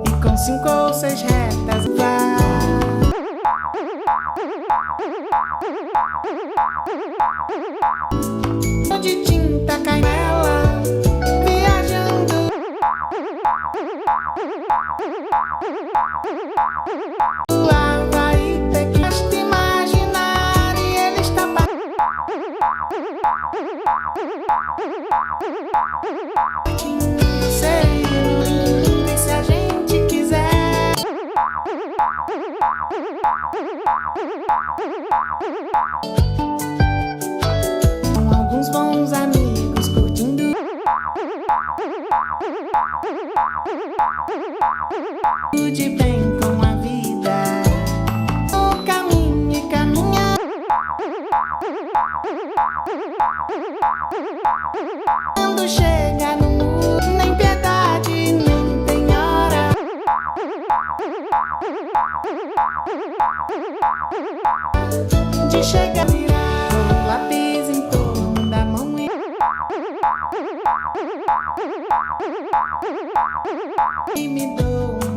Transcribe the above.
E com 5 ou 6 retas vai. De tinta cai nela, viajando. Lá vai ter que te imaginar e ele está sei, se a gente quiser. Com alguns bons amigos curtindo de bem com a vida. O caminho e caminha. Quando chega no muro, nem piedade, nem tem hora de chegar, virar o lápis em torno da mão e me dou